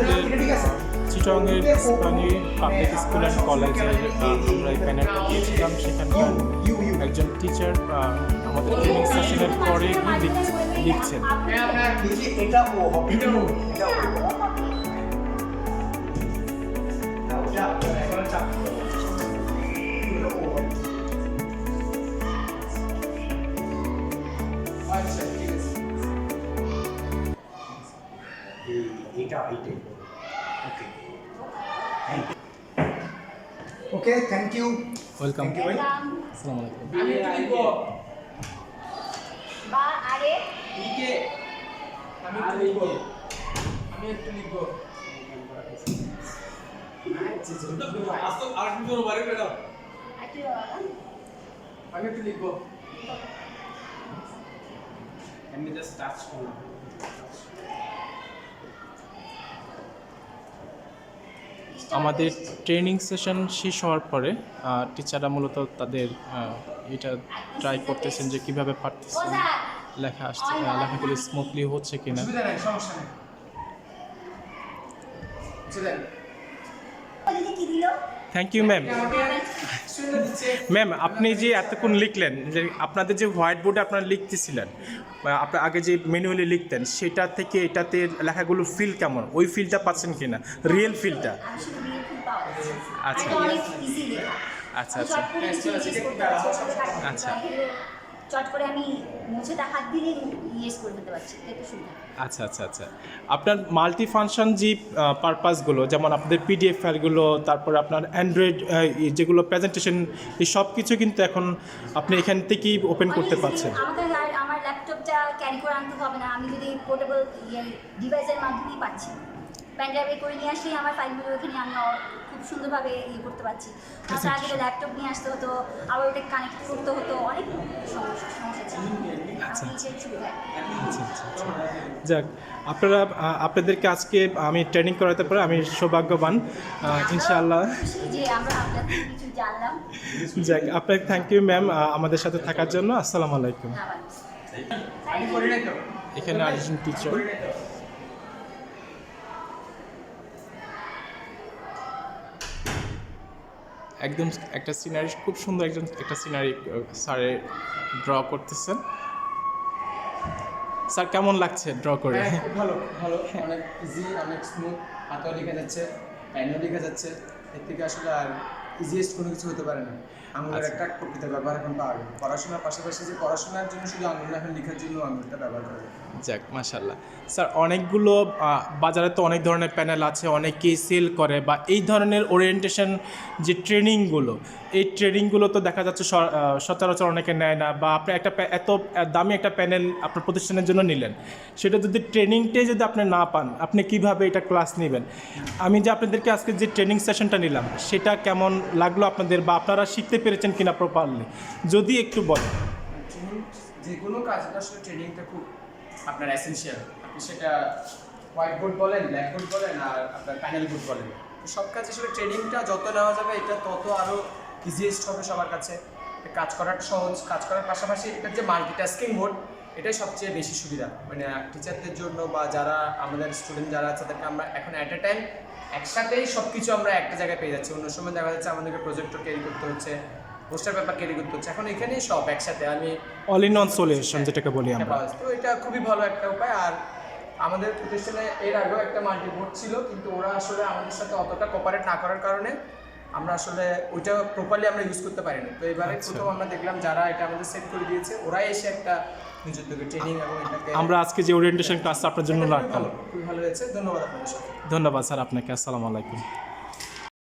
আমাদের চিটাগাংয়ের ইসলামী public school and কলেজের আমরা এই প্যানেলটা দিয়েছিলাম। সেখানকার একজন টিচার আমাদের ট্রেনিং সেশনের পরে লিখছেন। ওকে, থ্যাংক ইউ। ওয়েলকাম। আসসালামু আলাইকুম। আমি একটু লিখবো বা আরে লিখে আমি একটু লিখবো আমি একটু লিখবো আমি একটু লিখবো আমি জাস্ট টাচ করলাম। আমাদের ট্রেনিং সেশন শেষ হওয়ার পরে টিচাররা মূলত তাদের এটা ট্রাই করতেছেন যে কীভাবে পারতেছেন লেখা আসছে, লেখাগুলো স্মুথলি হচ্ছে কিনা। অসুবিধা নাই, সমস্যা নেই। Thank you ma'am. ম্যাম, আপনি যে এতক্ষণ লিখলেন, যে আপনাদের যে হোয়াইট বোর্ডে আপনারা লিখতেছিলেন, আপনার আগে যে ম্যানুয়ালি লিখতেন, সেটা থেকে এটাতে লেখাগুলোর ফিল কেমন? ওই ফিলটা পাচ্ছেন কিনা, রিয়েল ফিলটা? আচ্ছা আচ্ছা আচ্ছা আচ্ছা চট করে আমি মুছে হাত দিয়ে ইয়েস করে দিতে পারছি, এটা সুবিধা। আচ্ছা আচ্ছা আচ্ছা আপনার মাল্টি ফাংশন যে পারপাসগুলো, যেমন আপনাদের পিডিএফ ফাইলগুলো, তারপর আপনার অ্যান্ড্রয়েড যেগুলো প্রেজেন্টেশন, এই সব কিছু কিন্তু এখন আপনি এখান থেকেই ওপেন করতে পারছেন। আমাদের আমার ল্যাপটপটা ক্যারি করে আনতে হবে না, আমি যদি পোর্টেবল ডিভাইসের মাধ্যমেই পাচ্ছি। প্যানড্রাইভে করে নিয়ে আসলেই আমার ফাইলগুলো এখানে আমি খুব সুন্দরভাবে করতে পারছি। তার আগে ল্যাপটপ নিয়ে আসতে হতো, আবার ওটা কানেক্ট করতে হতো, অনেক সমস্যা ছিল। আচ্ছা আচ্ছা আচ্ছা। যাক, আপনাদেরকে আজকে আমি ট্রেনিং করাতে পারে আমি সৌভাগ্যবান, ইনশাআল্লাহ। যে আমরা আপনাদের কিছু জানলাম। যাক, আপনাকে থ্যাংক ইউ ম্যাম আমাদের সাথে থাকার জন্য। আসসালামু আলাইকুম। এখানে আরেকজন টিচার। একদম একটা সিনারি, খুব সুন্দর একটা সিনারি স্যারে ড্র করতেছেন। স্যার, কেমন লাগছে ড্র করে? খুব ভালো, ভালো, অনেক ইজি, অনেক স্মুথ, হাতেও লেখা যাচ্ছে, পেনও লেখা যাচ্ছে। এর থেকে আসলে আর ইজিয়েস্ট কোনো কিছু হতে পারে না। আঙুলের একটা প্রকৃত ব্যবহার এখন পাওয়া যায়। পড়াশোনার পাশাপাশি যে পড়াশোনার জন্য শুধু আঙুল না, এখন লেখার জন্য আঙুলটা ব্যবহার করা যায়। যাক, মাশাআল্লাহ। স্যার, অনেকগুলো বাজারে তো অনেক ধরনের প্যানেল আছে, অনেকেই সেল করে, বা এই ধরনের ওরিয়েন্টেশন যে ট্রেনিংগুলো, এই ট্রেনিংগুলো তো দেখা যাচ্ছে সচরাচর অনেকে নেয় না, বা আপনি একটা এত দামি একটা প্যানেল আপনার প্রতিষ্ঠানের জন্য নিলেন, সেটা যদি ট্রেনিংটাই যদি আপনি না পান, আপনি কিভাবে এটা ক্লাস নেবেন? আমি যে আপনাদেরকে আজকে যে ট্রেনিং সেশনটা নিলাম, সেটা কেমন লাগলো আপনাদের, বা আপনারা শিখতে পেরেছেন কিনা প্রপারলি, যদি একটু বলেন। যে কোনো কাজটা আসলে ট্রেনিংটা খুব আপনার এসেনশিয়াল। আপনি সেটা হোয়াইট বোর্ড বলেন, ব্ল্যাক বোর্ড বলেন, আর আপনার প্যানেল বোর্ড বলেন, সব কাজে আসলে ট্রেনিংটা যত নেওয়া যাবে এটা তত আরও ইজিয়েস্ট হবে সবার কাছে। কাজ করাটা সহজ, কাজ করার পাশাপাশি এটার যে মাল্টিটাস্কিং মোড, এটাই সবচেয়ে বেশি সুবিধা। মানে টিচারদের জন্য বা যারা আমাদের স্টুডেন্ট যারা আছে, তাদেরকে আমরা এখন অ্যাট এ টাইম একসাথেই সব কিছু আমরা একটা জায়গায় পেয়ে যাচ্ছি। অন্য সময় দেখা যাচ্ছে আমাদেরকে প্রজেক্টর ক্যারি করতে হচ্ছে, পোস্টার পেপার ক্যারি করতে হচ্ছে, এখন এখানেই সব একসাথে। আমি অল ইন ওয়ান সলিউশন যেটাকে বলি আমরা, তো এটা খুবই ভালো একটা উপায়। আর আমাদের প্রতিষ্ঠানে এর আগেও একটা মাল্টিবোর্ড ছিল, কিন্তু ওরা আসলে আমাদের সাথে অতটা কোঅপারেট না করার কারণে আমরা আসলে ওইটা প্রপারলি আমরা ইউজ করতে পারিনি। তো এবারে প্রথম আমরা দেখলাম যারা এটা আমাদের সেট করে দিয়েছে, ওরাই এসে একটা নিজের থেকে ট্রেনিং এবং এটাকে আমরা আজকে যে ওরিয়েন্টেশন ক্লাসটা আপনার জন্য রাখলাম, খুবই ভালো হয়েছে। ধন্যবাদ আপনাদের। ধন্যবাদ স্যার আপনাকে। আসসালামু আলাইকুম।